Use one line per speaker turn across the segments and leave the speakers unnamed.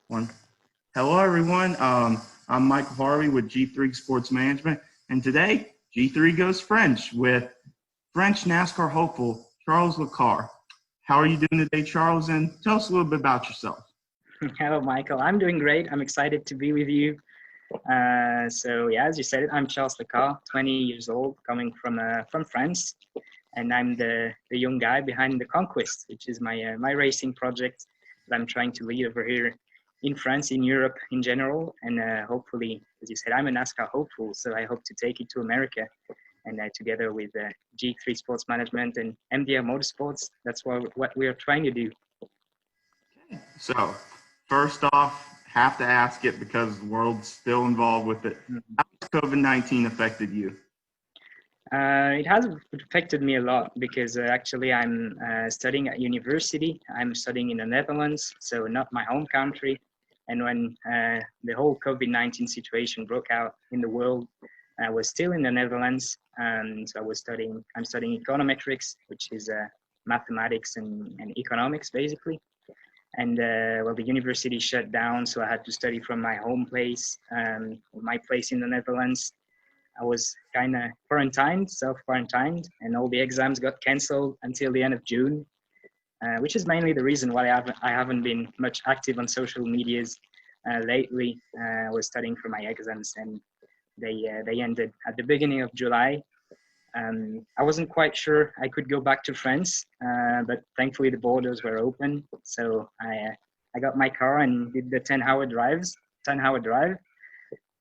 One. Hello, everyone. I'm Michael Harvey with G3 Sports Management, and today G3 goes French with French NASCAR hopeful Charles Lacarre. How are you doing today, Charles? And tell us a little bit about yourself.
Hello, Michael. I'm doing great. I'm excited to be with you. As you said, I'm Charles Lacarre, 20 years old, coming from France, and I'm the young guy behind the Conquest, which is my racing project that I'm trying to lead over here in France, in Europe in general, and hopefully, as you said, I'm a NASCAR hopeful, so I hope to take it to America, and together with G3 Sports Management and MDR Motorsports, that's what we are trying to do.
So, first off, have to ask it because the world's still involved with it. How has COVID-19 affected you?
It has affected me a lot because actually I'm studying at university. I'm studying in the Netherlands, so not my home country. And when the whole COVID-19 situation broke out in the world, I was still in the Netherlands, and so I'm studying econometrics, which is mathematics and economics basically. And the university shut down, so I had to study from my home place, my place in the Netherlands. I was kind of self-quarantined, and all the exams got canceled until the end of June, which is mainly the reason why I haven't been much active on social medias lately. I was studying for my exams, and they ended at the beginning of July. I wasn't quite sure I could go back to France, but thankfully the borders were open, so I got my car and did the 10-hour drive.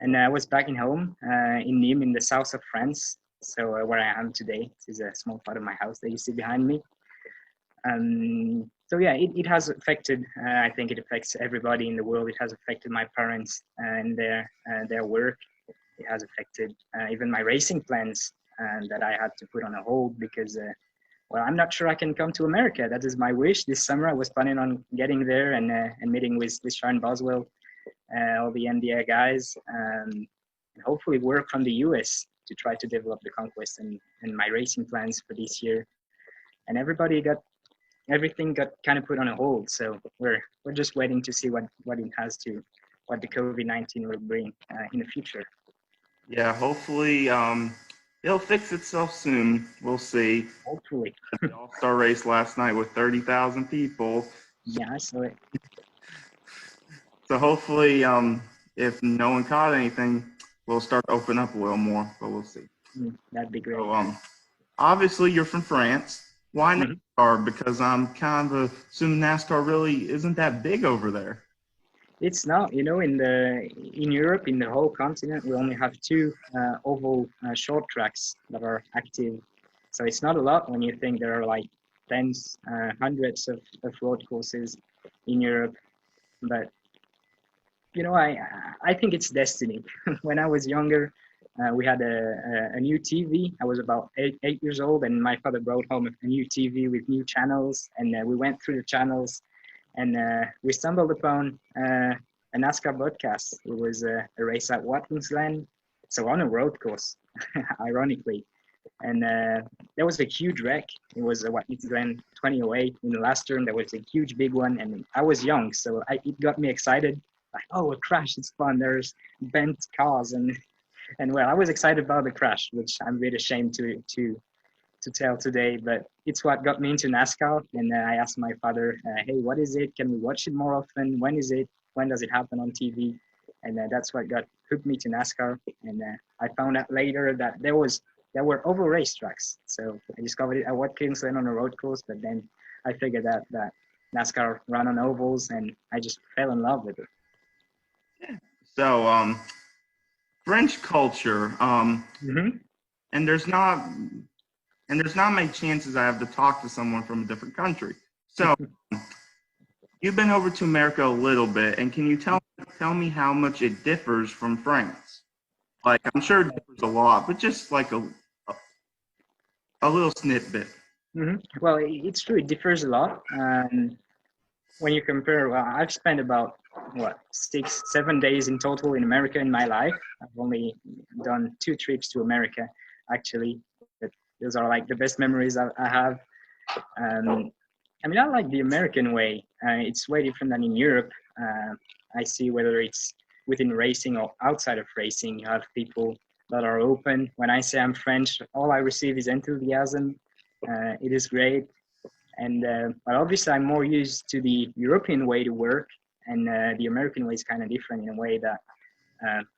And I was back in home in Nîmes in the south of France. So where I am today, this is a small part of my house that you see behind me. It has affected, I think it affects everybody in the world. It has affected my parents and their work. It has affected even my racing plans that I had to put on a hold because, I'm not sure I can come to America. That is my wish. This summer I was planning on getting there and meeting with Sharon Boswell, all the NDA guys, and hopefully work from the US to try to develop the Conquest and my racing plans for this year. And everything got kind of put on a hold. So we're just waiting to see what the COVID-19 will bring in the future.
Yeah, hopefully it'll fix itself soon. We'll see.
Hopefully.
The All-Star race last night with 30,000 people.
Yeah, I saw it.
So hopefully, if no one caught anything, we'll start to open up a little more, but we'll see.
That'd be great.
So, obviously, you're from France. Why NASCAR? Because I'm kind of assuming NASCAR really isn't that big over there.
It's not, in Europe, in the whole continent, we only have two oval short tracks that are active. So it's not a lot when you think there are like tens, hundreds of road courses in Europe. But I think it's destiny. When I was younger, we had a new TV. I was about eight years old, and my father brought home a new TV with new channels, and we went through the channels, and we stumbled upon a NASCAR broadcast. It was a race at Watkins Glen, so on a road course, ironically. And there was a huge wreck. It was Watkins Glen 2008 in the last turn. There was a huge big one, and I was young, so it got me excited. Like, oh, a crash, it's fun. There's bent cars, and I was excited about the crash, which I'm a bit ashamed to tell today, but it's what got me into NASCAR. And I asked my father, hey, what is it? Can we watch it more often? When is it? When does it happen on TV? And that's what hooked me to NASCAR. And I found out later that there were oval racetracks. So I discovered it at Watkins Glen on a road course, but then I figured out that NASCAR ran on ovals, and I just fell in love with it.
So, French culture, and there's not many chances I have to talk to someone from a different country. So, you've been over to America a little bit, and can you tell me how much it differs from France? Like, I'm sure it differs a lot, but just like a little snippet.
Well, it's true. It differs a lot. When you compare, I've spent about 6-7 days in total in America in my life. I've only done 2 trips to America, actually. But those are like the best memories I have. I like the American way. It's way different than in Europe. I see whether it's within racing or outside of racing, you have people that are open. When I say I'm French, all I receive is enthusiasm. It is great. And but obviously I'm more used to the European way to work, and the American way is kind of different in a way that,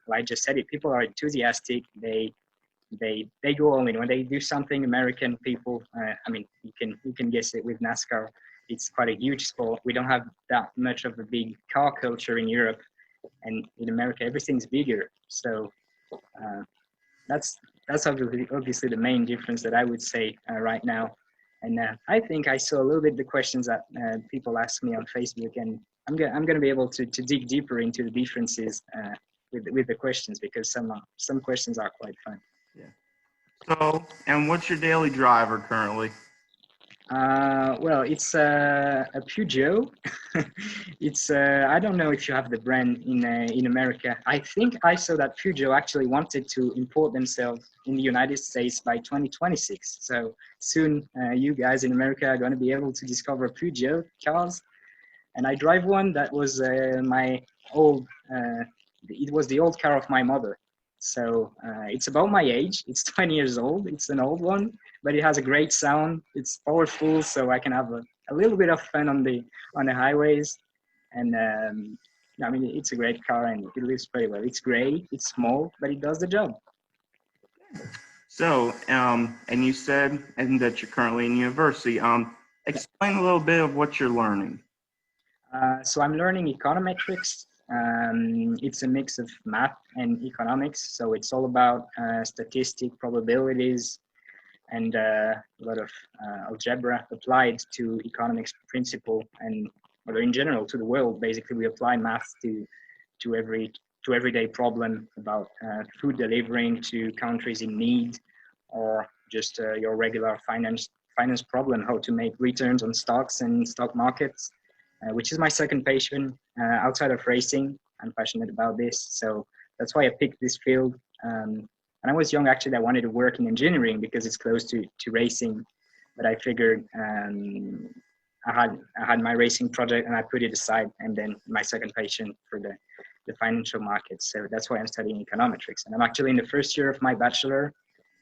like I just said it, people are enthusiastic. They go all in when they do something. American people, I mean, you can guess it with NASCAR. It's quite a huge sport. We don't have that much of a big car culture in Europe, and in America everything's bigger. So that's obviously the main difference that I would say right now. And I think I saw a little bit the questions that people asked me on Facebook, and I'm gonna be able to dig deeper into the differences with the questions, because some questions are quite fun.
Yeah. So, and what's your daily driver currently?
Well, it's a Peugeot. It's I don't know if you have the brand in America. I think I saw that Peugeot actually wanted to import themselves in the United States by 2026. So soon, you guys in America are going to be able to discover Peugeot cars. And I drive one that was my old. It was the old car of my mother. So it's about my age. It's 20 years old. It's an old one, but it has a great sound. It's powerful, so I can have a little bit of fun on the highways. And I mean, it's a great car, and it lives pretty well. It's gray, it's small, but it does the job.
So, and you said and that you're currently in university. Explain a little bit of what you're learning.
So I'm learning econometrics. It's a mix of math and economics. So it's all about statistic probabilities and a lot of algebra applied to economics principle, and or in general to the world. Basically, we apply math to everyday problem about food delivering to countries in need, or just your regular finance problem, how to make returns on stocks and stock markets. Which is my second passion outside of racing. I'm passionate about this, so that's why I picked this field. And I was young, actually, I wanted to work in engineering because it's close to racing, but I figured I had my racing project and I put it aside, and then my second passion for the financial markets. So that's why I'm studying econometrics, and I'm actually in the first year of my bachelor,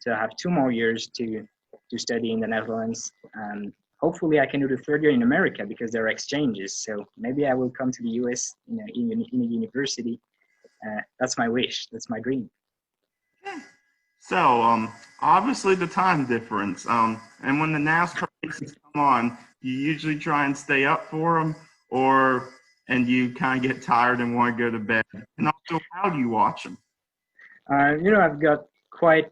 so I have 2 more years to study in the Netherlands. Hopefully I can do the third year in America because there are exchanges. So maybe I will come to the US in a university. That's my wish. That's my dream.
So, obviously the time difference. And when the NASCAR races come on, you usually try and stay up for them, and you kind of get tired and want to go to bed. And also, how do you watch them?
I've got quite.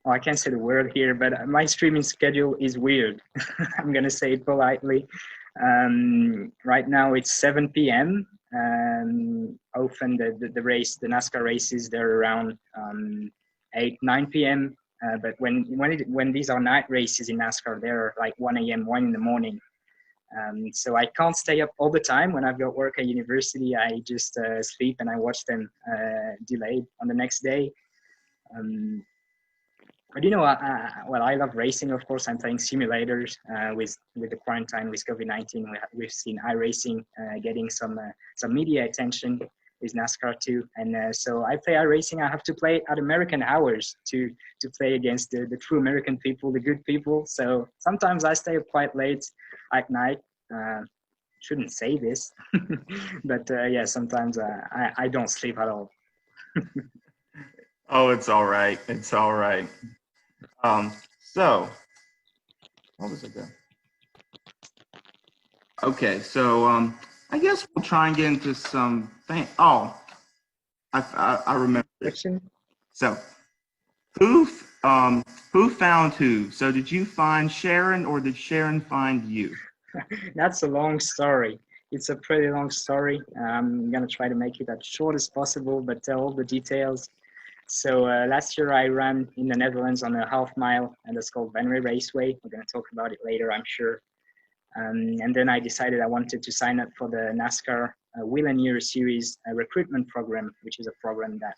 I can't say the word here, but my streaming schedule is weird. I'm going to say it politely. Right now it's 7 p.m. Often the NASCAR races, they're around 8, 9 p.m. But when these are night races in NASCAR, they're like 1 a.m., 1 in the morning. So I can't stay up all the time. When I've got work at university, I just sleep and I watch them delayed on the next day. But I love racing. Of course, I'm playing simulators with the quarantine with COVID-19. We've seen iRacing getting some media attention with NASCAR too, and so I play iRacing. I have to play at American hours to play against the true American people, the good people. So sometimes I stay up quite late at night. Shouldn't say this, but yeah, sometimes I don't sleep at all.
Oh, it's all right. It's all right. So, what was it then? Okay, so I guess we'll try and get into some things. Oh, I remember this. So, who found who? So, did you find Sharon or did Sharon find you?
That's a long story. It's a pretty long story. I'm gonna try to make it as short as possible, but tell all the details. So last year I ran in the Netherlands on a half mile, and that's called Venray Raceway. We're going to talk about it later, I'm sure. And then I decided I wanted to sign up for the NASCAR Wheel and Year Series recruitment program, which is a program that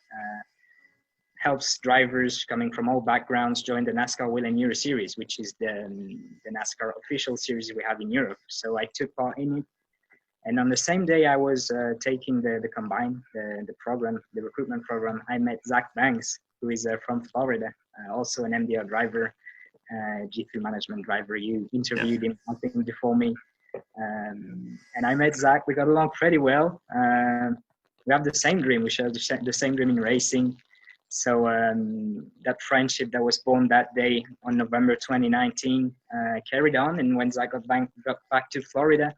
helps drivers coming from all backgrounds join the NASCAR Wheel and Year Series, which is the NASCAR official series we have in Europe. So I took part in it. And on the same day I was taking the combine, the program, the recruitment program, I met Zach Banks, who is from Florida, also an MDR driver, G3 management driver. You interviewed him, I think, before me. And I met Zach. We got along pretty well. We have the same dream. We share the same dream in racing. So that friendship that was born that day on November 2019 carried on. And when Zach got back to Florida,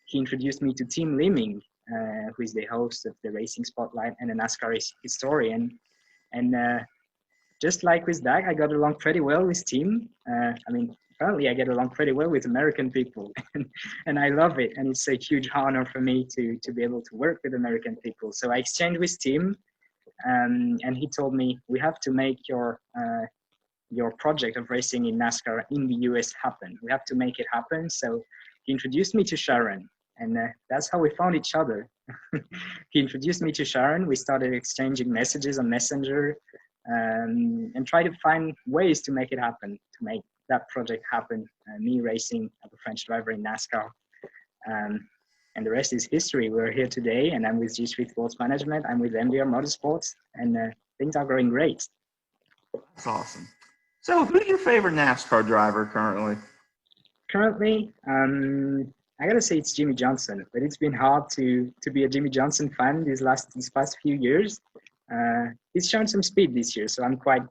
he introduced me to Tim Liemann, who is the host of the Racing Spotlight and a NASCAR historian. And just like with Zach, I got along pretty well with Tim. Apparently I get along pretty well with American people, and I love it. And it's a huge honor for me to be able to work with American people. So I exchanged with Tim, and he told me, we have to make your project of racing in NASCAR in the US happen. We have to make it happen. So he introduced me to Sharon, and that's how we found each other. He introduced me to Sharon. We started exchanging messages on Messenger, and try to find ways to make it happen, to make that project happen. Me racing as a French driver in NASCAR. And the rest is history. We're here today, and I'm with G3 Sports Management. I'm with MDR Motorsports, and things are going great.
That's awesome. So who's your favorite NASCAR driver currently?
Currently, I gotta say it's Jimmy Johnson, but it's been hard to be a Jimmy Johnson fan these past few years. He's shown some speed this year, so I'm quite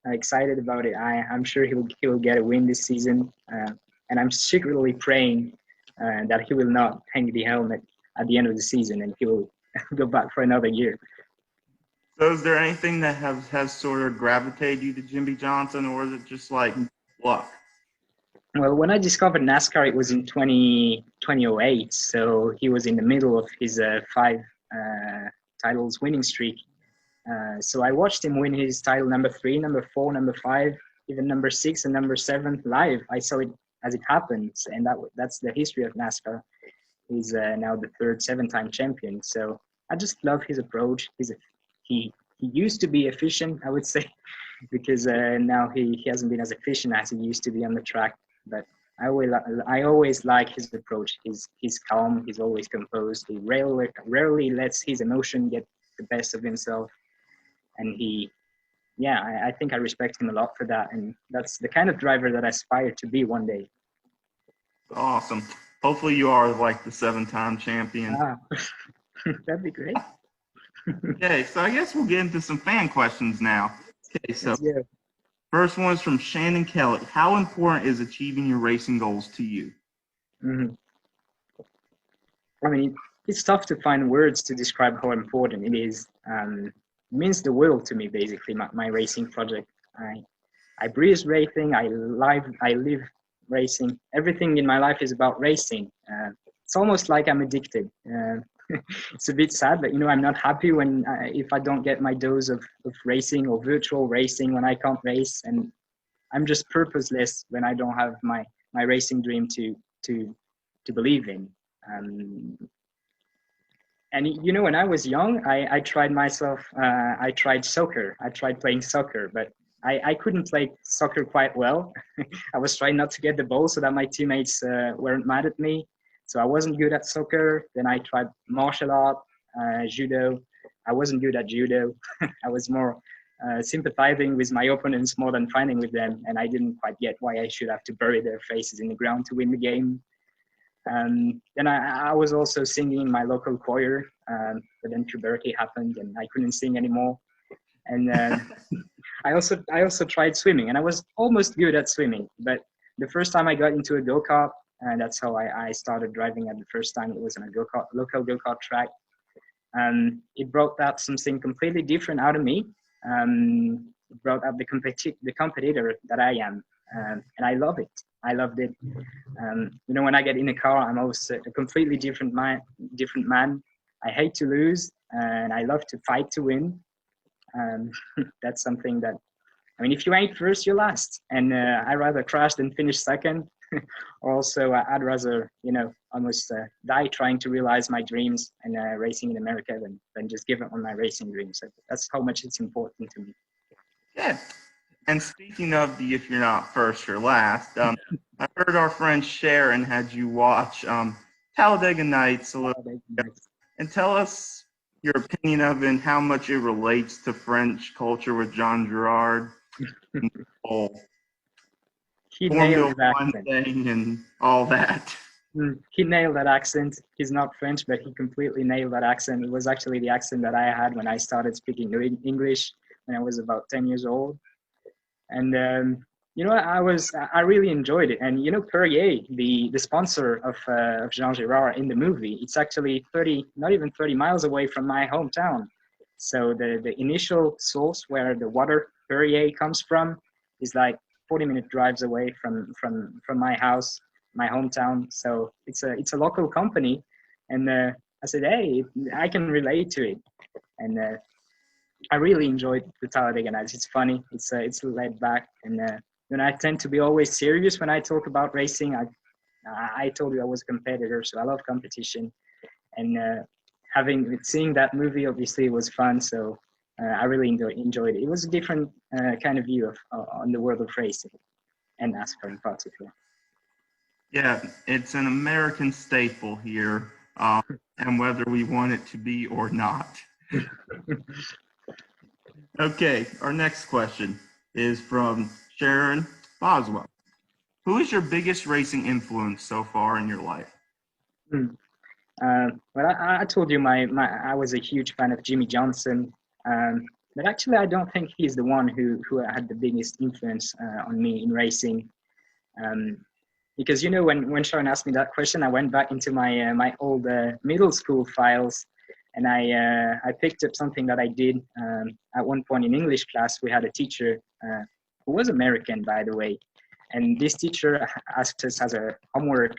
excited about it. I'm sure he will get a win this season, and I'm secretly praying that he will not hang the helmet at the end of the season, and he will go back for another year.
So is there anything that has sort of gravitated you to Jimmy Johnson, or is it just like luck?
Well, when I discovered NASCAR, it was in 2008, so he was in the middle of his 5 titles winning streak. So I watched him win his title number 3, number 4, number 5, even number 6 and number 7 live. I saw it as it happens, and that's the history of NASCAR. He's now the 3rd 7-time champion. So I just love his approach. He used to be efficient, I would say, because now he hasn't been as efficient as he used to be on the track. But I always like his approach. He's calm. He's always composed. He rarely lets his emotion get the best of himself. And I think I respect him a lot for that. And that's the kind of driver that I aspire to be one day.
Awesome. Hopefully you are like the 7-time champion.
That'd be great.
Okay, so I guess we'll get into some fan questions now. Okay, so first one is from Shannon Kelly. How important is achieving your racing goals to you?
Mm-hmm. I mean, it's tough to find words to describe how important it is. It means the world to me, basically, my racing project. I breathe racing, I live racing. Everything in my life is about racing. It's almost like I'm addicted. It's a bit sad, but I'm not happy when if I don't get my dose of racing or virtual racing when I can't race, and I'm just purposeless when I don't have my racing dream to believe in. And when I was young, I tried myself. I tried soccer. I tried playing soccer, but I couldn't play soccer quite well. I was trying not to get the ball so that my teammates weren't mad at me. So I wasn't good at soccer. Then I tried martial art, judo. I wasn't good at judo. I was more sympathizing with my opponents more than fighting with them. And I didn't quite get why I should have to bury their faces in the ground to win the game. Then I was also singing in my local choir, but then puberty happened and I couldn't sing anymore. And I also tried swimming, and I was almost good at swimming. But the first time I got into a go-kart, and that's how I started driving at the first time. It was on a local go-kart track. It brought out something completely different out of me. It brought out the competitor that I am, and I love it. I loved it. When I get in a car, I'm always a completely different man. I hate to lose, and I love to fight to win. That's something that, if you ain't first, you're last. And I'd rather crash than finish second. Also, I'd rather, almost die trying to realize my dreams and racing in America than just give up on my racing dreams. So that's how much it's important to me.
Yeah. And speaking of if you're not first, you're last, I heard our friend Sharon had you watch Talladega Nights a little bit, and tell us your opinion of it and how much it relates to French culture with Jean Girard.
He nailed that
Formula
accent.
1 thing and all that.
He nailed that accent. He's not French, but he completely nailed that accent. It was actually the accent that I had when I started speaking English when I was about 10 years old. And I really enjoyed it. And Perrier, the sponsor of Jean Girard in the movie, it's actually not even 30 miles away from my hometown. So the initial source where the water Perrier comes from is like 40-minute drives away from my house, my hometown. So it's a local company, and I said, hey, I can relate to it, and I really enjoyed the Talladega Nights. It's funny. It's laid back, and I tend to be always serious when I talk about racing. I told you I was a competitor, so I love competition, and seeing that movie obviously was fun. So I really enjoyed it. It was a different kind of view on the world of racing and NASCAR in particular.
Yeah, it's an American staple here, and whether we want it to be or not. Okay, our next question is from Sharon Boswell. Who is your biggest racing influence so far in your life?
Well, I told you I was a huge fan of Jimmy Johnson, but actually I don't think he's the one who had the biggest influence on me in racing. Because when Sharon asked me that question, I went back into my old middle school files, and I picked up something that I did at one point in English class. We had a teacher who was American, by the way, and this teacher asked us as a homework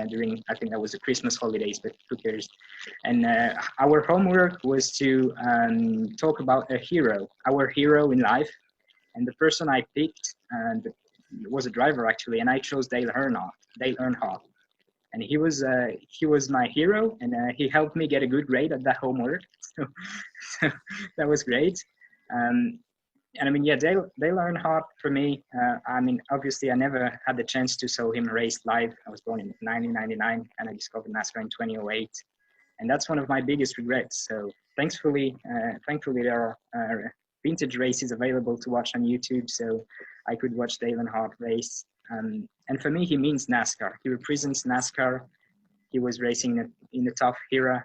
during, I think that was the Christmas holidays, but who cares? And our homework was to talk about a hero, our hero in life, and the person I picked was a driver actually, and I chose Dale Earnhardt, and he was my hero, and he helped me get a good grade at that homework, so that was great. And I mean, yeah, Dale Earnhardt for me. I mean, obviously, I never had the chance to saw him race live. I was born in 1999, and I discovered NASCAR in 2008, and that's one of my biggest regrets. So thankfully, there are vintage races available to watch on YouTube, so I could watch Dale Earnhardt race. And for me, he means NASCAR. He represents NASCAR. He was racing in a tough era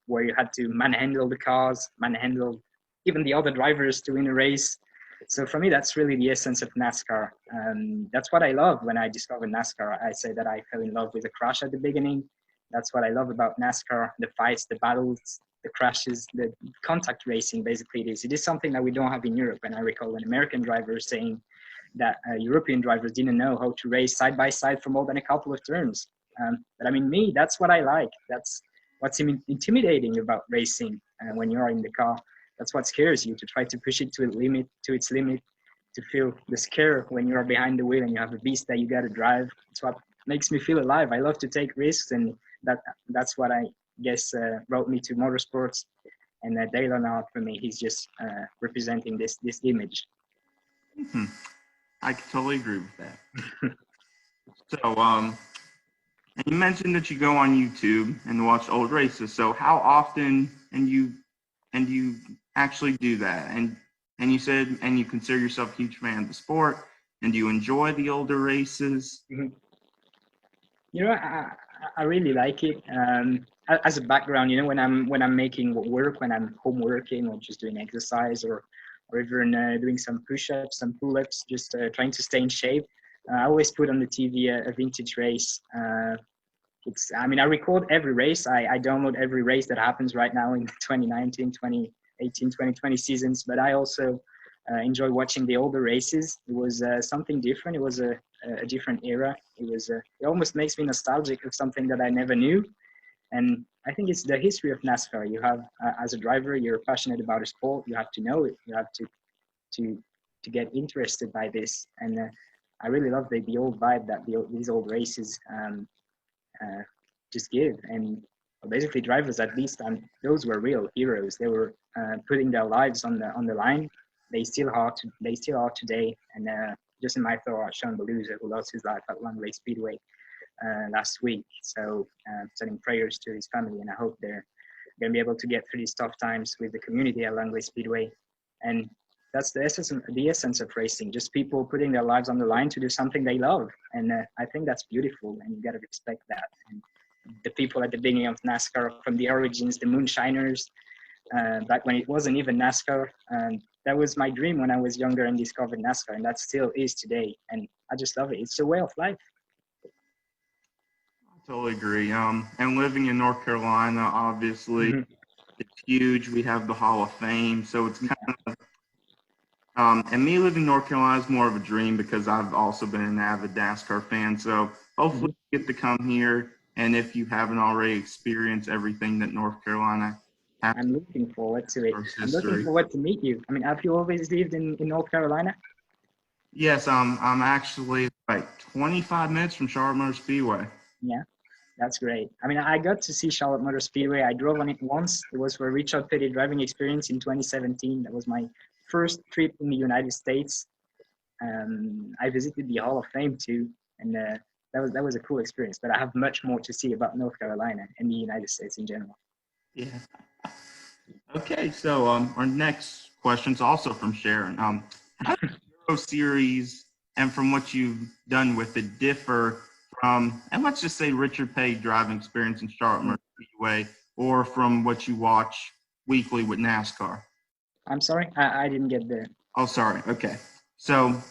where you had to manhandle the cars, manhandle even the other drivers to win a race. So for me, that's really the essence of NASCAR. That's what I love when I discovered NASCAR. I say that I fell in love with the crash at the beginning. That's what I love about NASCAR, the fights, the battles, the crashes, the contact racing, basically it is. It is something that we don't have in Europe. And I recall an American driver saying that European drivers didn't know how to race side by side for more than a couple of turns. But I mean, that's what I like. That's what's intimidating about racing when you're in the car. That's what scares you, to try to push it to its limit, to feel the scare when you're behind the wheel and you have a beast that you got to drive. It's what makes me feel alive. I love to take risks, and that's what I guess brought me to motorsports. And Dale Earnhardt, for me, he's just representing this image.
Mm-hmm. I can totally agree with that. So, and you mentioned that you go on YouTube and watch old races. So, how often and you actually do that? And you said, and you consider yourself a huge fan of the sport, and do you enjoy the older races?
Mm-hmm. I really like it. As a background, when I'm making work, when I'm home working or just doing exercise, or even doing some push-ups, some pull-ups, just trying to stay in shape, I always put on the TV a vintage race. I record every race. I download every race that happens right now in 2019, 2018, 2020 seasons, but I also enjoy watching the older races. It was something different. It was a different era. It almost makes me nostalgic of something that I never knew. And I think it's the history of NASCAR. You have, as a driver, you're passionate about a sport. You have to know it. You have to get interested by this. And I really love the old vibe that these old races just give. And basically, drivers at this time, those were real heroes. They were putting their lives on the line. They still are today. And just in my thought, Sean Boswell, who lost his life at Langley Speedway. last week. So sending prayers to his family, and I hope they're going to be able to get through these tough times with the community at Langley Speedway. And that's the essence of racing, just people putting their lives on the line to do something they love. And I think that's beautiful, and you got to respect that. And the people at the beginning of NASCAR, from the origins, the moonshiners, back when it wasn't even NASCAR, that was my dream when I was younger and discovered NASCAR, and that still is today. And I just love it. It's a way of life.
I totally agree. And living in North Carolina, obviously, it's huge. We have the Hall of Fame, so it's kind of. And me living in North Carolina is more of a dream because I've also been an avid NASCAR fan. So hopefully you get to come here, and if you haven't already experienced everything that North Carolina has.
I'm looking forward to it. I'm looking forward to meet you. I mean, have you always lived in North Carolina?
Yes, I'm actually like 25 minutes from Charlotte Motor Speedway.
Yeah, that's great. I mean, I got to see Charlotte Motor Speedway. I drove on it once. It was for Richard Petty driving experience in 2017. That was my first trip in the United States. I visited the Hall of Fame too, and that was a cool experience. But I have much more to see about North Carolina and the United States in general.
Yeah. Okay, so our next question is also from Sharon. How does the Euro Series and from what you've done with it differ from, and let's just say Richard Petty driving experience in Charlotte Motor Speedway, or from what you watch weekly with NASCAR?
I'm sorry, I didn't get there.
Oh, sorry. Okay. So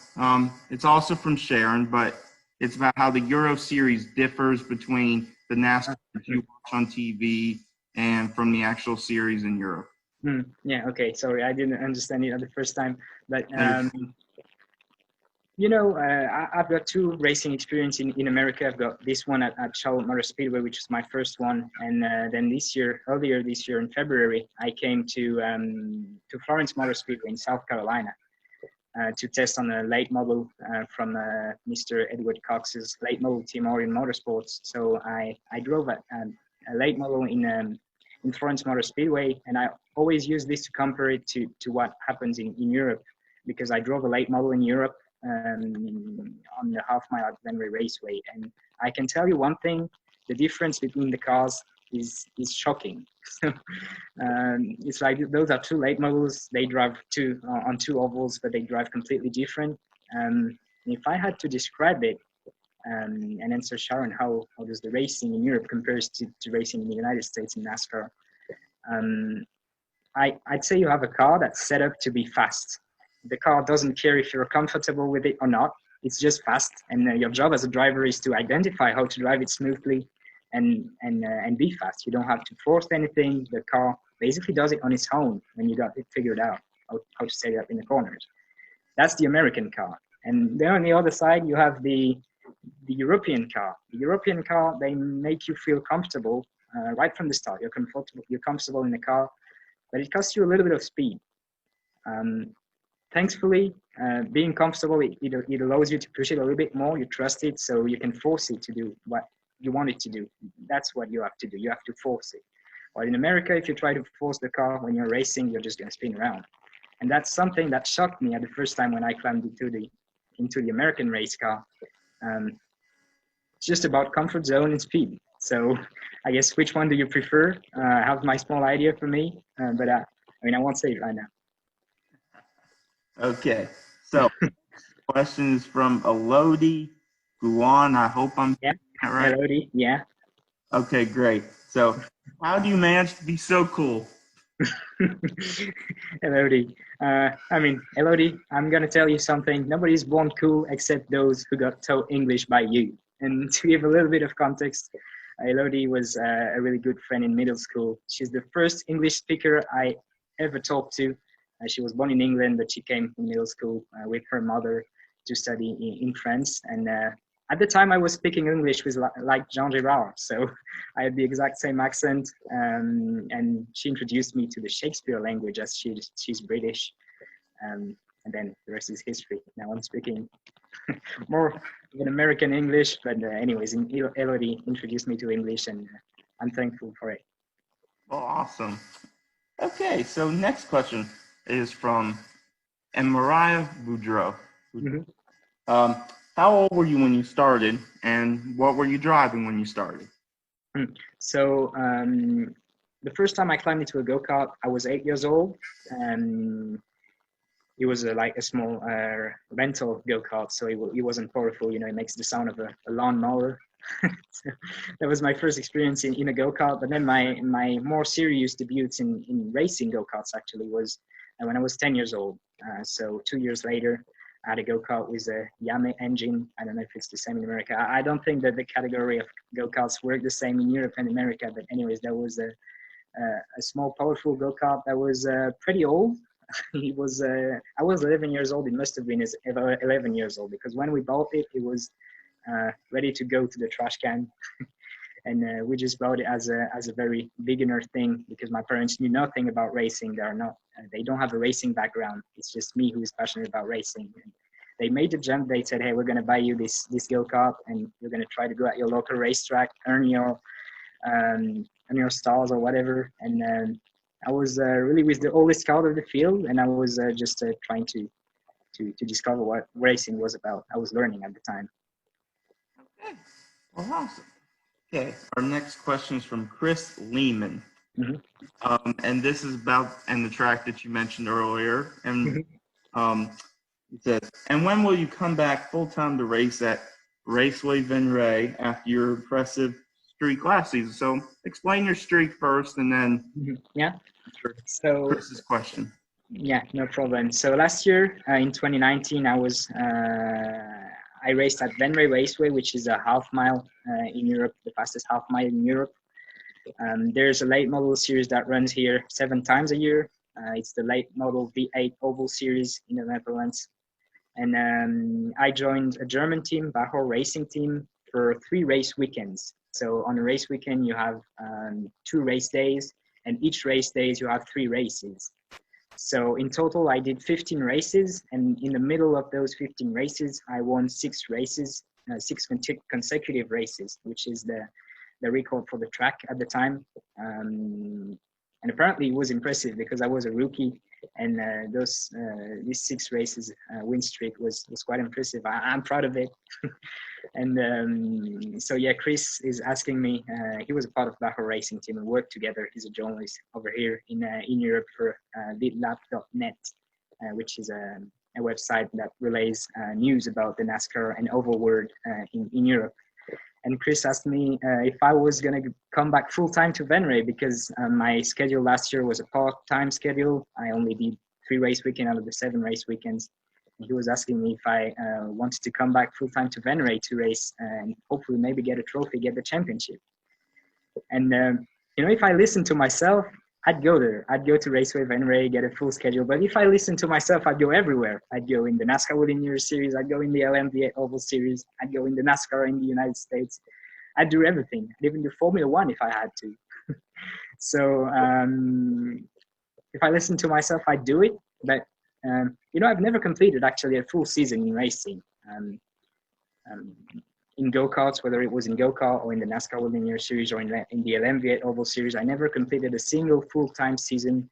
it's also from Sharon, but it's about how the Euro Series differs between the NASCAR that you watch on TV and from the actual series in Europe.
Yeah, okay. Sorry, I didn't understand it at the first time. But, you know, I've got two racing experience in America. I've got this one at Charlotte Motor Speedway, which is my first one. And then earlier this year in February, I came to Florence Motor Speedway in South Carolina to test on a late model from Mr. Edward Cox's late model team, Orion Motorsports. So I drove a late model in Florence Motor Speedway, and I always use this to compare it to what happens in Europe, because I drove a late model in Europe on the half mile at Glenway Raceway, and I can tell you one thing: the difference between the cars is shocking. It's like those are two late models. They drive on two ovals, but they drive completely different. If I had to describe it and answer Sharon, how does the racing in Europe compares to racing in the United States in NASCAR? I'd say you have a car that's set up to be fast. The car doesn't care if you're comfortable with it or not. It's just fast, and your job as a driver is to identify how to drive it smoothly and be fast. You don't have to force anything. The car basically does it on its own when you got it figured out how to set it up in the corners. That's the American car. And then on the other side, you have the European car. The European car, they make you feel comfortable right from the start. You're comfortable in the car, but it costs you a little bit of speed. Thankfully, being comfortable, it allows you to push it a little bit more. You trust it, so you can force it to do what you want it to do. That's what you have to do. You have to force it. While in America, if you try to force the car when you're racing, you're just going to spin around. And that's something that shocked me at the first time when I climbed into the American race car. It's just about comfort zone and speed. So I guess, which one do you prefer? I have my small idea for me, but I won't say it right now.
Okay, so question is from Elodie Gouan. I hope I'm saying that right.
Elodie, yeah.
Okay, great. So how do you manage to be so cool?
Elodie. Elodie, I'm going to tell you something. Nobody's born cool except those who got taught English by you. And to give a little bit of context, Elodie was a really good friend in middle school. She's the first English speaker I ever talked to. She was born in England, but she came from middle school with her mother to study in France. And at the time, I was speaking English with like Jean Girard, so I had the exact same accent. And she introduced me to the Shakespeare language, as she's British. And then the rest is history. Now I'm speaking more of an American English, but anyways, Elodie introduced me to English, and I'm thankful for it.
Oh, awesome. Okay, so next question is from Mariah Boudrieau. how old were you when you started, and what were you driving when you started?
So the first time I climbed into a go-kart, I was 8 years old. It was like a small rental go-kart, so it wasn't powerful. You know, it makes the sound of a lawnmower. So that was my first experience in a go-kart. But then my more serious debuts in racing go-karts actually was when I was 10 years old. So 2 years later, I had a go-kart with a Yamaha engine. I don't know if it's the same in America. I don't think that the category of go-karts work the same in Europe and America. But anyways, that was a small, powerful go-kart that was pretty old. It was I was 11 years old. It must have been 11 years old, because when we bought it, it was ready to go to the trash can. And we just bought it as a very beginner thing, because my parents knew nothing about racing. They don't have a racing background. It's just me who is passionate about racing. And they made the jump. They said, "Hey, we're going to buy you this go-kart, and you're going to try to go at your local racetrack, earn your stars or whatever." And I was really with the oldest car of the field, and I was just trying to discover what racing was about. I was learning at the time.
Okay, well, awesome. Okay, our next question is from Chris Liemann.
Mm-hmm.
And this is about the track that you mentioned earlier. And it says, "And when will you come back full-time to race at Raceway Venray after your impressive streak last season?" So explain your streak first, and then
yeah. So
Chris's question.
Yeah, no problem. So last year in 2019, I raced at Venray Raceway, which is a half mile in Europe, the fastest half mile in Europe. There's a late model series that runs here 7 times a year. It's the late model V8 Oval Series in the Netherlands. And I joined a German team, Bachor Racing Team, for 3 race weekends. So on a race weekend, you have 2 race days, and each race days you have 3 races. So in total, I did 15 races, and in the middle of those 15 races, I won 6 races, 6 consecutive races, which is the record for the track at the time. And apparently it was impressive, because I was a rookie, and these 6 races win streak was quite impressive. I'm proud of it. And so yeah, Chris is asking me. He was a part of the Lacarre Racing Team and worked together. He's a journalist over here in Europe for litlap.net, which is a website that relays news about the NASCAR and oval world in Europe. And Chris asked me if I was going to come back full-time to Venray, because my schedule last year was a part-time schedule. I only did 3 race weekends out of the 7 race weekends. And he was asking me if I wanted to come back full-time to Venray to race and hopefully maybe get a trophy, get the championship. And, if I listened to myself, I'd go there. I'd go to Raceway Venray, get a full schedule. But if I listened to myself, I'd go everywhere. I'd go in the NASCAR World Junior Series. I'd go in the LMV8 Oval Series. I'd go in the NASCAR in the United States. I'd do everything. I'd even do Formula One if I had to. So if I listened to myself, I'd do it. But, I've never completed actually a full season in racing. In go-karts, whether it was in go-kart or in the NASCAR World Junior Series or in the LMV8 Oval Series, I never completed a single full-time season.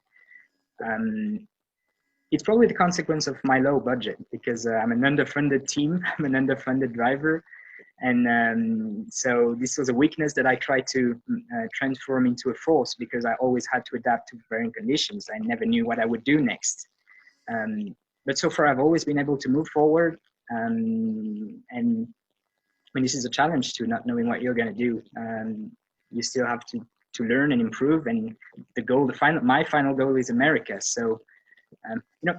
It's probably the consequence of my low budget, because I'm an underfunded team, I'm an underfunded driver. And so this was a weakness that I tried to transform into a force, because I always had to adapt to varying conditions. I never knew what I would do next. But so far, I've always been able to move forward. And I mean, this is a challenge to not knowing what you're going to do. You still have to learn and improve. And my final goal is America. So,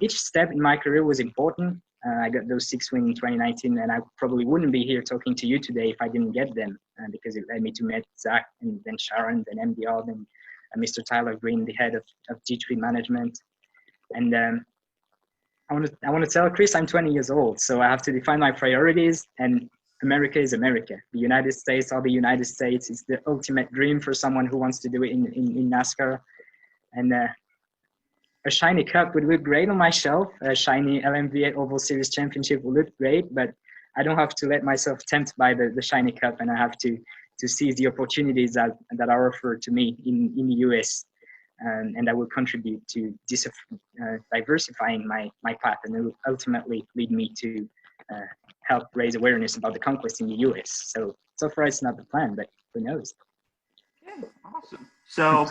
each step in my career was important. I got those 6 wins in 2019, and I probably wouldn't be here talking to you today if I didn't get them, because it led me to meet Zach, and then Sharon, then MDR, then Mr. Tyler Green, the head of G3 management. And I want to tell Chris I'm 20 years old, so I have to define my priorities, and America is America. The United States are the United States. It's the ultimate dream for someone who wants to do it in NASCAR. And a shiny cup would look great on my shelf. A shiny LMV8 Oval Series Championship would look great, but I don't have to let myself tempt by the shiny cup, and I have to seize the opportunities that are offered to me in the US. And that will contribute to diversifying my path, and it will ultimately lead me to help raise awareness about the conquest in the US. So far it's not the plan, but who knows?
Okay, awesome. So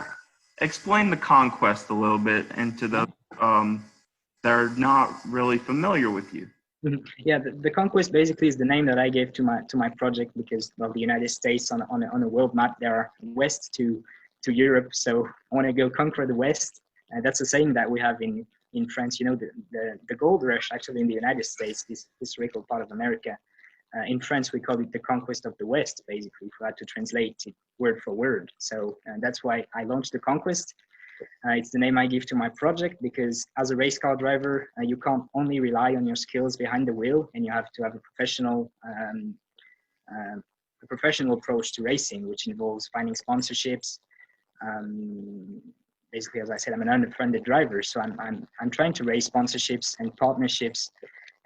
explain the conquest a little bit, and to those that are not really familiar with you.
Yeah, the conquest basically is the name that I gave to my project, because of the United States on a world map, there are west to Europe. So I want to go conquer the West. That's a saying that we have in France. You know, the gold rush actually in the United States, this historical part of America. In France, we call it the conquest of the West, basically, if we had to translate it word for word. So that's why I launched the conquest. It's the name I give to my project, because as a race car driver, you can't only rely on your skills behind the wheel, and you have to have a professional approach to racing, which involves finding sponsorships. Basically, as I said, I'm an underfunded driver, so I'm trying to raise sponsorships and partnerships.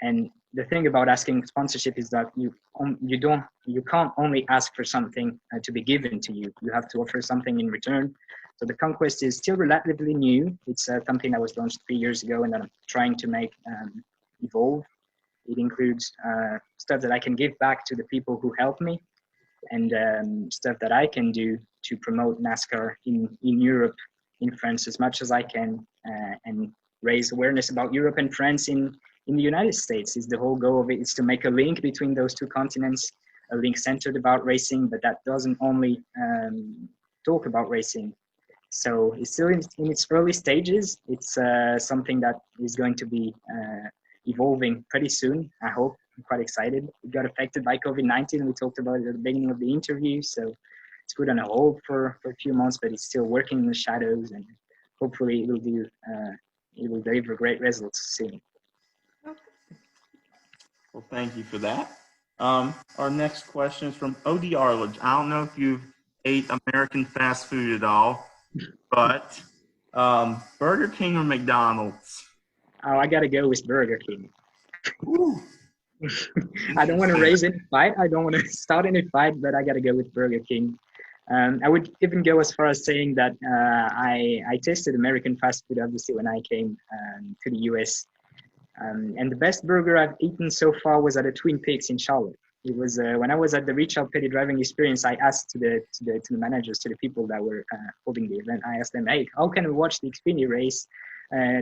And the thing about asking sponsorship is that you can't only ask for something to be given to you. You have to offer something in return. So the conquest is still relatively new. It's something that was launched 3 years ago, and that I'm trying to make evolve. It includes stuff that I can give back to the people who helped me, and stuff that I can do to promote NASCAR in Europe, in France, as much as I can, and raise awareness about Europe and France in the United States. Is the whole goal of it is to make a link between those two continents, a link centered about racing, but that doesn't only talk about racing. So it's still in its early stages. It's something that is going to be evolving pretty soon, I hope. I'm quite excited. It got affected by COVID-19. We talked about it at the beginning of the interview. So it's put on a hold for a few months, but it's still working in the shadows, and hopefully it will deliver great results soon.
Well, thank you for that. Our next question is from Ody Arledge. I don't know if you've ate American fast food at all, but Burger King or McDonald's?
Oh, I got to go with Burger King.
Ooh.
I don't want to raise any fight. I don't want to start any fight, but I got to go with Burger King. I would even go as far as saying that I tasted American fast food, obviously, when I came to the US. And the best burger I've eaten so far was at a Twin Peaks in Charlotte. It was when I was at the Richard Petty driving experience. I asked to the managers, to the people that were holding the event. I asked them, "Hey, how can we watch the Xfinity race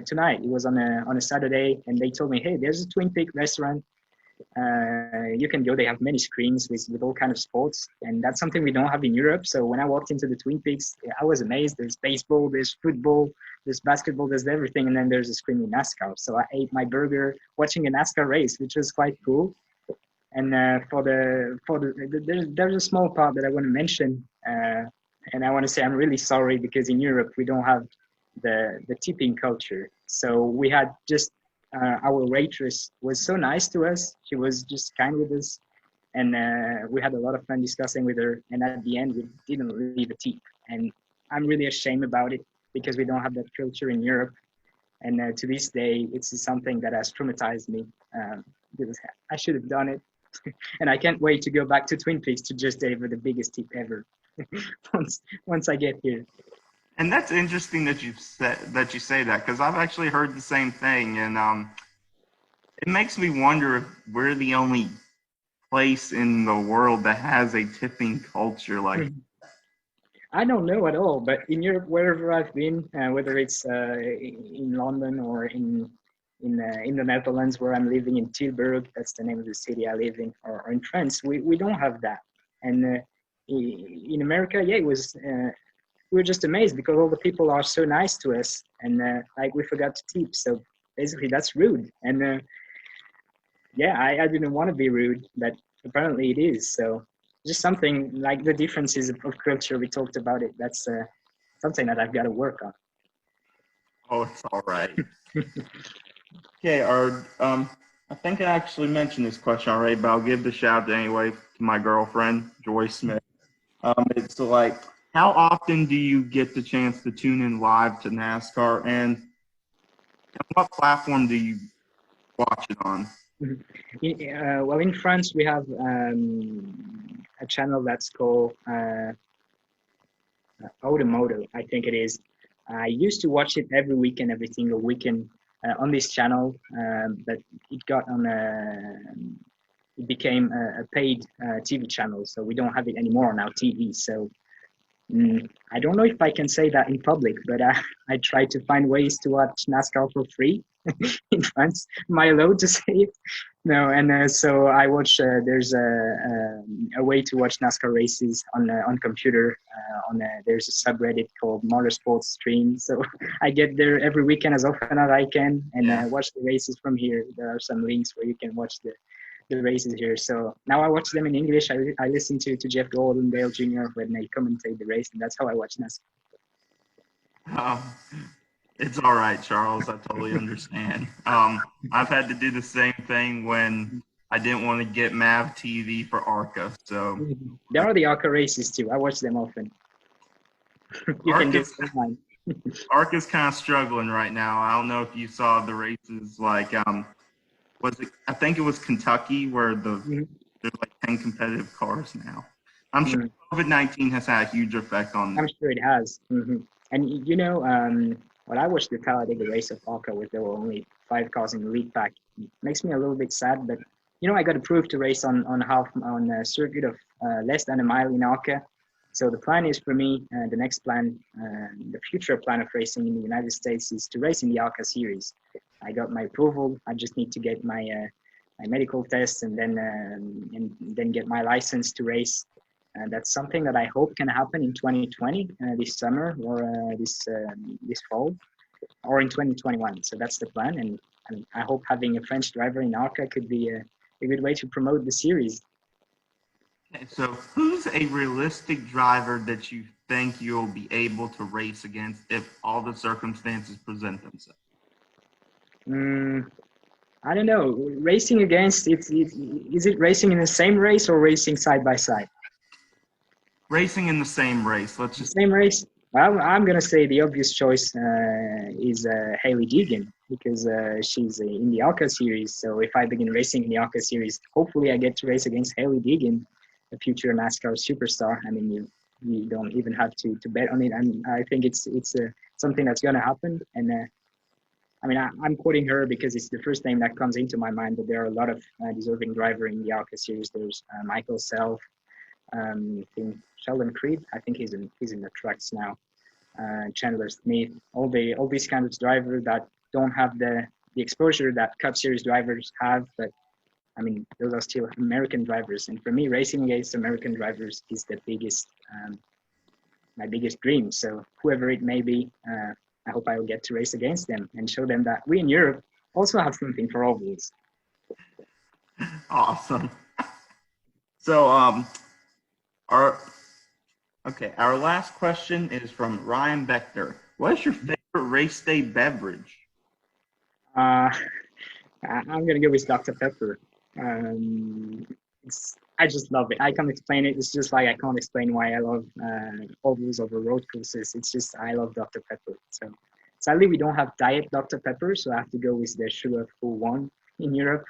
tonight?" It was on a Saturday, and they told me, "Hey, there's a Twin Peaks restaurant. You can go. They have many screens with all kind of sports, and that's something we don't have in Europe." So when I walked into the Twin Peaks, I was amazed. There's baseball, there's football, there's basketball, there's everything, and then there's a screen in NASCAR. So I ate my burger watching a NASCAR race, which was quite cool. And there's a small part that I want to mention, and I want to say I'm really sorry, because in Europe we don't have the tipping culture. So we had just our waitress was so nice to us. She was just kind with us, and we had a lot of fun discussing with her. And at the end, we didn't leave a tip, and I'm really ashamed about it, because we don't have that culture in Europe. And to this day, it's something that has traumatized me, because I should have done it. And I can't wait to go back to Twin Peaks to just deliver the biggest tip ever once I get here.
And that's interesting that you say that, because I've actually heard the same thing, and it makes me wonder if we're the only place in the world that has a tipping culture like.
I don't know at all, but in Europe, wherever I've been, whether it's in London or in the Netherlands, where I'm living in Tilburg, that's the name of the city I live in, or in France, we don't have that. And in America, yeah, it was. We were just amazed, because all the people are so nice to us, and like we forgot to tip. So basically, that's rude. And yeah, I didn't want to be rude, but apparently it is. So just something like the differences of culture. We talked about it. That's something that I've got to work on.
Oh, it's all right. Okay, I think I actually mentioned this question already, but I'll give the shout out anyway to my girlfriend, Joy Smith. It's like, how often do you get the chance to tune in live to NASCAR, and what platform do you watch it on?
Well, in France, we have a channel that's called Automoto, I think it is. I used to watch it every weekend, every single weekend on this channel, but it got on it became a paid TV channel, so we don't have it anymore on our TV. So I don't know if I can say that in public, but I try to find ways to watch NASCAR for free in France. Am I allowed to say it? No, and so I watch. There's a way to watch NASCAR races on computer. There's a subreddit called Motorsports Stream. So I get there every weekend as often as I can and watch the races from here. There are some links where you can watch the races here. So now I watch them in English. I listen to Jeff Gordon, Dale Jr. when they commentate the race, and that's how I watch NASCAR.
It's all right, Charles. I totally understand. I've had to do the same thing when I didn't want to get MAV TV for ARCA. So
there are the ARCA races too. I watch them often. You can do it online.
ARCA's kind of struggling right now. I don't know if you saw the races like was it? I think it was Kentucky where there's like 10 competitive cars now. I'm sure COVID-19 has had a huge effect on them.
I'm sure it has. And you know, when I watched the Talladega race of ARCA, where there were only 5 cars in the lead pack, it makes me a little bit sad. But you know, I got approved to race on a circuit of less than a mile in ARCA. So the plan is for me, the next plan, the future plan of racing in the United States is to race in the ARCA series. I got my approval. I just need to get my medical test and then get my license to race. That's something that I hope can happen in 2020, this summer or this fall, or in 2021. So that's the plan, and I hope having a French driver in ARCA could be a good way to promote the series.
Okay, so who's a realistic driver that you think you'll be able to race against if all the circumstances present themselves?
I don't know. Racing against, is it racing in the same race or racing side by side?
Racing in the same race. Let's just
same race. Well, I'm gonna say the obvious choice is Elodie Gouan because she's in the ARCA series. So if I begin racing in the ARCA series, hopefully I get to race against Elodie Gouan, a future NASCAR superstar. I mean, you don't even have to bet on it. I think it's something that's gonna happen. And I mean, I'm quoting her because it's the first name that comes into my mind. But there are a lot of deserving drivers in the ARCA series. There's Michael Self. I think Sheldon Creed, I think he's in the trucks now. Chandler Smith, all these kind of drivers that don't have the exposure that Cup Series drivers have, but I mean those are still American drivers. And for me, racing against American drivers is the biggest, my biggest dream. So whoever it may be, I hope I will get to race against them and show them that we in Europe also have something for ovals.
Awesome. So our last question is from Ryan Bechter. What is your favorite race day beverage?
I'm gonna go with Dr. Pepper. I just love it. I can't explain it. It's just like I can't explain why I love ovals over road courses. It's just I love Dr. Pepper. So sadly we don't have diet Dr. Pepper, so I have to go with the sugar-full one in Europe.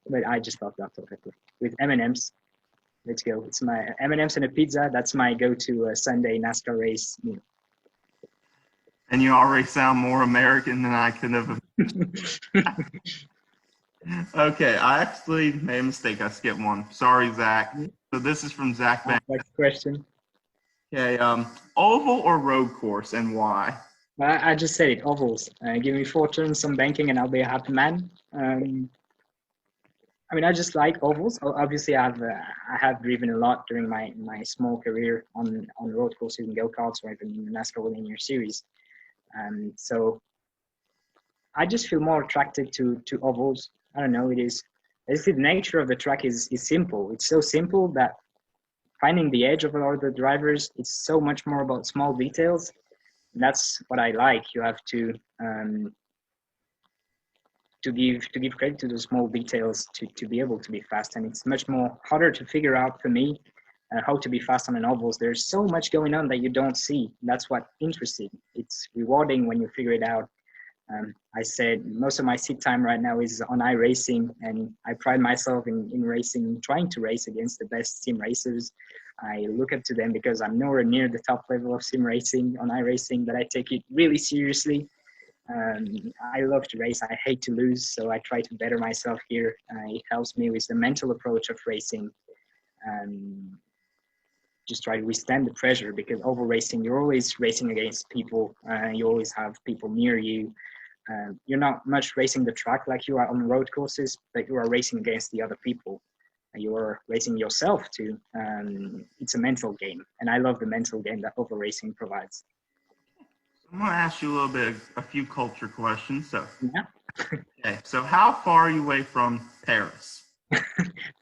But I just love Dr. Pepper with M&Ms. Let's go. It's my M&Ms and a pizza. That's my go-to Sunday NASCAR race meal.
And you already sound more American than I could have. Okay, I actually made a mistake. I skipped one. Sorry, Zach. So this is from Zach Banks.
Next question.
Okay, oval or road course, and why?
I just said it. Ovals. Give me 4 turns, some banking, and I'll be a happy man. I mean, I just like ovals. Obviously, I have driven a lot during my small career on road courses and go-karts or even in the NASCAR Linear Series. So I just feel more attracted to ovals. I don't know, the nature of the track is simple. It's so simple that finding the edge of a lot of the drivers, it's so much more about small details. And that's what I like. You have to give credit to the small details to be able to be fast, and it's much more harder to figure out for me how to be fast on an ovals. There's so much going on that you don't see. That's what interesting. It's rewarding when you figure it out. I said most of my seat time right now is on iRacing, and I pride myself in racing, trying to race against the best sim racers. I look up to them because I'm nowhere near the top level of sim racing on iRacing, but I take it really seriously. I love to race. I hate to lose, so I try to better myself here. It helps me with the mental approach of racing. Just try to withstand the pressure, because over racing, you're always racing against people. You always have people near you. You're not much racing the track like you are on road courses, but you are racing against the other people. You are racing yourself too. It's a mental game, and I love the mental game that over racing provides.
I'm going to ask you a few culture questions. So,
Yeah.
okay. So how far are you away from Paris?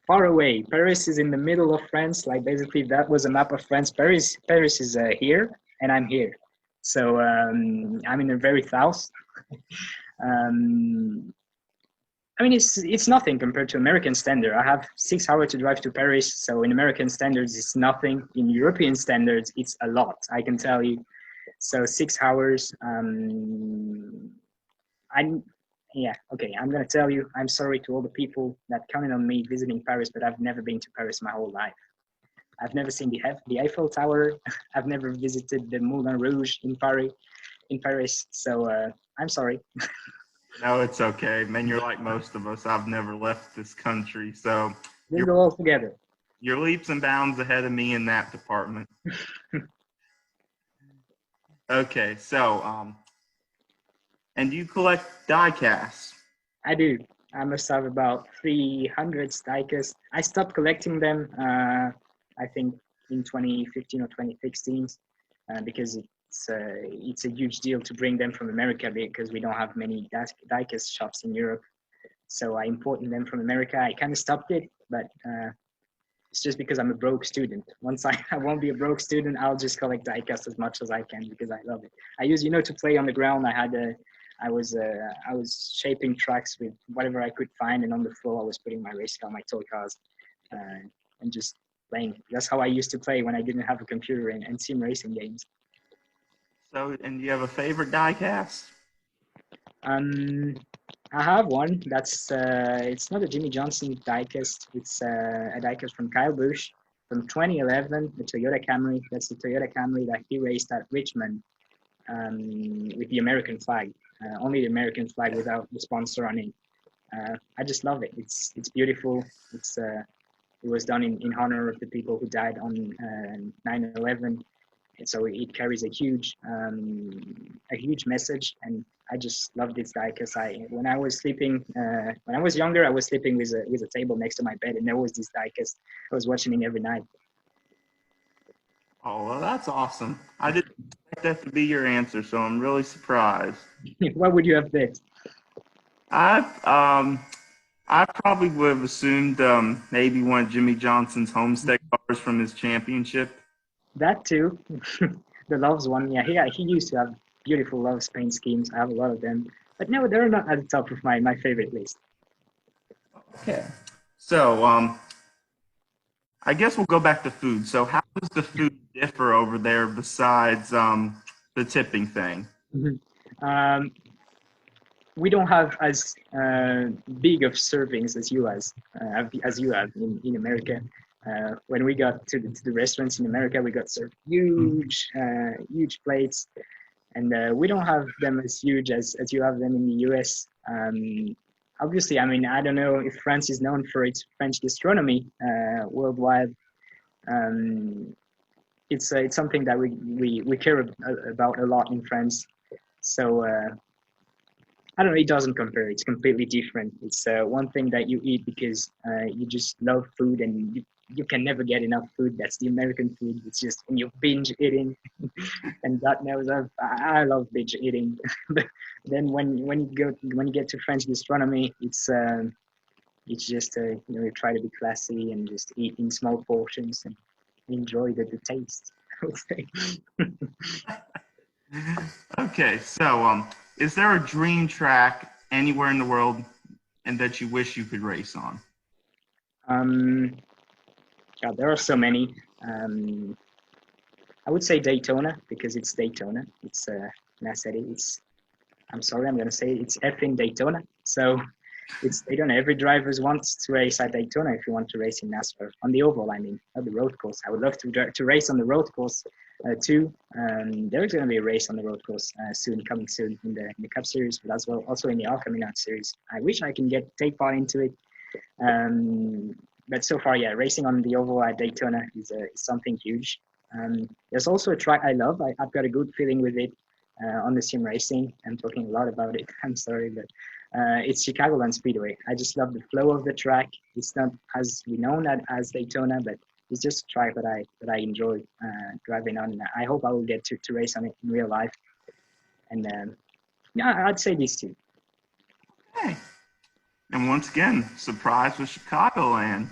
Far away. Paris is in the middle of France. Like basically, that was a map of France. Paris is here, and I'm here. So I'm in the very south. I mean, it's nothing compared to American standard. I have 6 hours to drive to Paris, so in American standards, it's nothing. In European standards, it's a lot, I can tell you. So 6 hours. I'm gonna tell you, I'm sorry to all the people that counted on me visiting Paris, but I've never been to Paris my whole life. I've never seen the Eiffel Tower. I've never visited the Moulin Rouge in Paris. So I'm sorry.
No, it's okay, man. You're like most of us. I've never left this country, so
We'll go all together.
You're leaps and bounds ahead of me in that department. Okay, so and do you collect diecasts?
I do. I must have about 300 diecast. I stopped collecting them, I think, in 2015 or 2016, because it's a huge deal to bring them from America, because we don't have many diecast shops in Europe. So I imported them from America. I kind of stopped it, but it's just because I'm a broke student. Once I won't be a broke student, I'll just collect diecast as much as I can, because I love it. I use, to play on the ground. I was shaping tracks with whatever I could find, and on the floor I was putting my race car, my toy cars, and just playing. That's how I used to play when I didn't have a computer and sim racing games.
So, and do you have a favorite diecast?
I have one. That's it's not a Jimmy Johnson diecast. It's a diecast from Kyle Busch from 2011, the Toyota Camry. That's the Toyota Camry that he raced at Richmond with the American flag. Only the American flag without the sponsor on it. I just love it. It's beautiful. It was done in honor of the people who died on 9/11. And so it carries a huge message, and I just love this guy, because when I was younger, I was sleeping with a table next to my bed, and there was this guy, because I was watching him every night.
Oh, well, that's awesome. I didn't expect that to be your answer, so I'm really surprised.
What would you have bet?
I probably would have assumed maybe one of Jimmy Johnson's Homestead cars from his championship.
That too. The Loves one. Yeah, he used to have beautiful Loves paint schemes. I have a lot of them. But no, they're not at the top of my favorite list.
Okay. So, I guess we'll go back to food. So how does the food differ over there besides the tipping thing?
Mm-hmm. We don't have as big of servings as you have in America. When we got to the restaurants in America, we got served huge plates, and we don't have them as huge as you have them in the US. Obviously, I mean, I don't know if France is known for its French gastronomy worldwide. It's something that we care about a lot in France. So I don't know, it doesn't compare. It's completely different. It's one thing that you eat because you just love food, and you can never get enough food. That's the American food. It's just when you binge eating, and God knows I love binge eating. But then when you get to French gastronomy, it's just you try to be classy and just eat in small portions and enjoy the taste, I would say.
Okay, so is there a dream track anywhere in the world and that you wish you could race on?
God, there are so many. I would say Daytona, because it's Daytona. It's and I said it. I'm sorry, I'm gonna say it's effing Daytona. So it's Daytona. Every driver wants to race at Daytona if you want to race in NASCAR on the oval. I mean, not the road course. I would love to race on the road course too. There's going to be a race on the road course coming soon in the Cup Series, but as well also in the ARCA Series. I wish I can take part into it. But so far, yeah, racing on the oval at Daytona is something huge. There's also a track I love. I've got a good feeling with it on the sim racing. I'm talking a lot about it. I'm sorry, but it's Chicagoland Speedway. I just love the flow of the track. It's not as renowned as Daytona, but it's just a track that I enjoy driving on. I hope I will get to race on it in real life. And yeah, I'd say these two.
Hey. And once again, surprise with Chicagoland.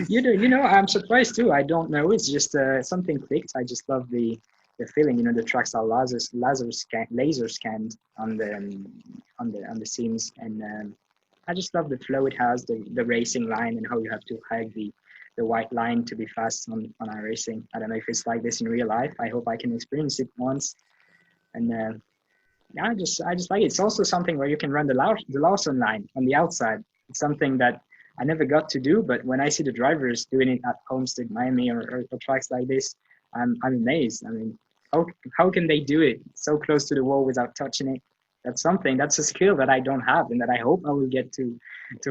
You know, I'm surprised too. I don't know. It's just something clicked. I just love the feeling. You know, the tracks are laser scanned on the seams, and I just love the flow it has, the racing line, and how you have to hug the white line to be fast on our racing. I don't know if it's like this in real life. I hope I can experience it once. And yeah, I just like it. It's also something where you can run the Lawson line on the outside. It's something that I never got to do, but when I see the drivers doing it at Homestead, Miami, or tracks like this, I'm amazed. I mean, how can they do it so close to the wall without touching it? That's a skill that I don't have, and that I hope I will get to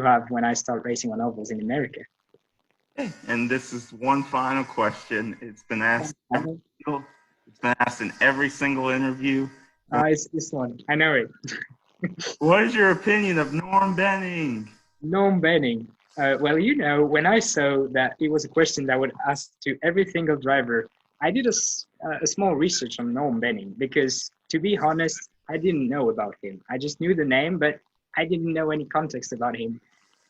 have when I start racing on ovals in America.
And this is one final question. It's been asked in every single interview.
It's this one. I know it.
What is your opinion of Norm Benning?
Norm Benning. Well, you know, when I saw that it was a question that would ask to every single driver, I did a small research on Norm Benning, because, to be honest, I didn't know about him. I just knew the name, but I didn't know any context about him.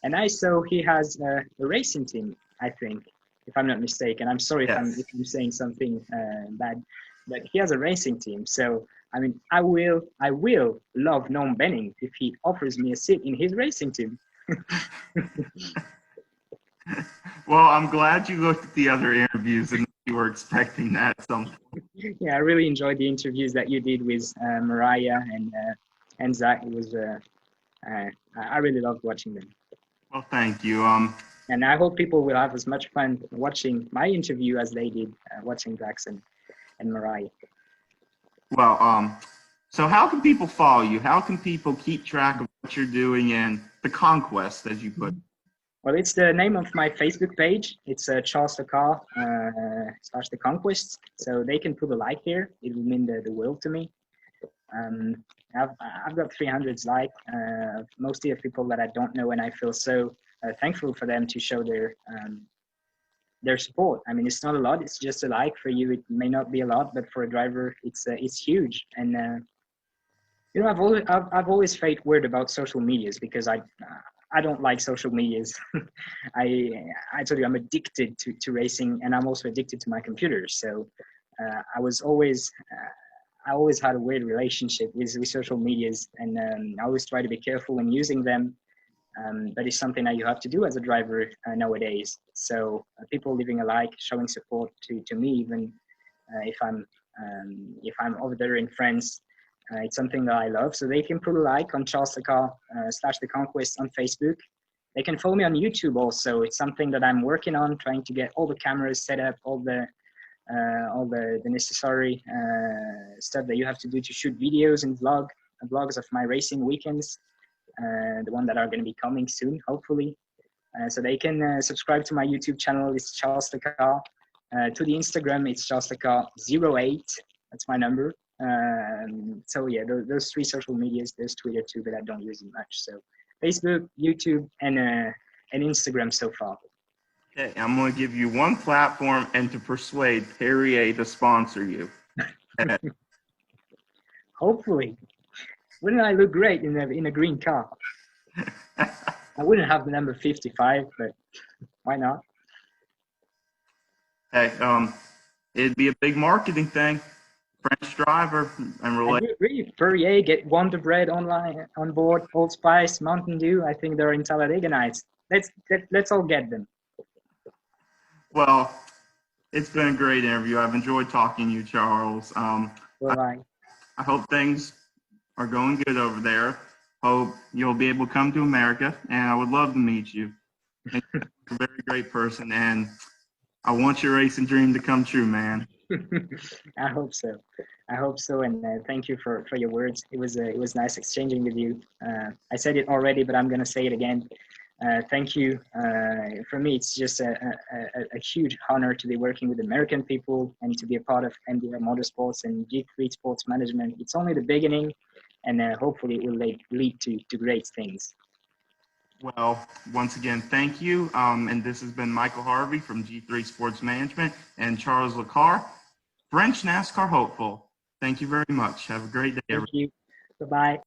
And I saw he has a racing team, I think, if I'm not mistaken. I'm sorry if I'm saying something bad, but he has a racing team. So, I mean, I will love Norm Benning if he offers me a seat in his racing team.
Well, I'm glad you looked at the other interviews and you were expecting that at some point.
Yeah, I really enjoyed the interviews that you did with Mariah and Zach. It was I really loved watching them.
Well, thank you.
And I hope people will have as much fun watching my interview as they did watching Zach's and Mariah.
Well, so how can people follow you? How can people keep track of what you're doing and the conquest, as you put it?
Well, it's the name of my Facebook page. It's Charles Lacarre / The Conquest. So they can put a like here. It will mean the world to me. I've got 300 likes, mostly of people that I don't know, and I feel so thankful for them to show their support. I mean, it's not a lot. It's just a like. For you, it may not be a lot, but for a driver, it's huge. And you know, I've always felt weird about social medias, because I don't like social medias. I told you I'm addicted to racing, and I'm also addicted to my computer. So I always had a weird relationship with social medias, and I always try to be careful when using them. But it's something that you have to do as a driver nowadays. So people leaving a like, showing support to me, even if I'm over there in France, it's something that I love. So they can put a like on Charles Lacarre / The Conquest on Facebook. They can follow me on YouTube also. It's something that I'm working on, trying to get all the cameras set up, all the necessary stuff that you have to do to shoot videos and vlogs of my racing weekends, the one that are going to be coming soon, hopefully. So they can subscribe to my YouTube channel. It's Charles Lacarre. To the Instagram, it's Charles Lacarre 08. That's my number. So yeah, those three social medias. There's Twitter too, but I don't use it much. So Facebook, YouTube, and Instagram so far.
Okay, I'm going to give you one platform and to persuade Perrier to sponsor you.
Hopefully. Wouldn't I look great in a green car? I wouldn't have the number 55, but why not?
Hey, it'd be a big marketing thing. French driver and related.
Really, Perrier, get Wonder Bread on board, Old Spice, Mountain Dew. I think they're in Talladega Nights. Let's all get them.
Well, it's been a great interview. I've enjoyed talking to you, Charles.
Well,
I hope things are going good over there. hope you'll be able to come to America, and I would love to meet you. And you're a very great person, and I want your racing dream to come true, man.
I hope so. I hope so, and thank you for your words. It was nice exchanging with you. I said it already, but I'm gonna say it again. Thank you. For me, it's just a huge honor to be working with American people and to be a part of NDR Motorsports and G3 Sports Management. It's only the beginning, and hopefully it will lead to great things.
Well, once again, thank you. And this has been Michael Harvey from G3 Sports Management and Charles Lacarre, French NASCAR hopeful. Thank you very much. Have a great day, everyone.
Thank you. Bye-bye.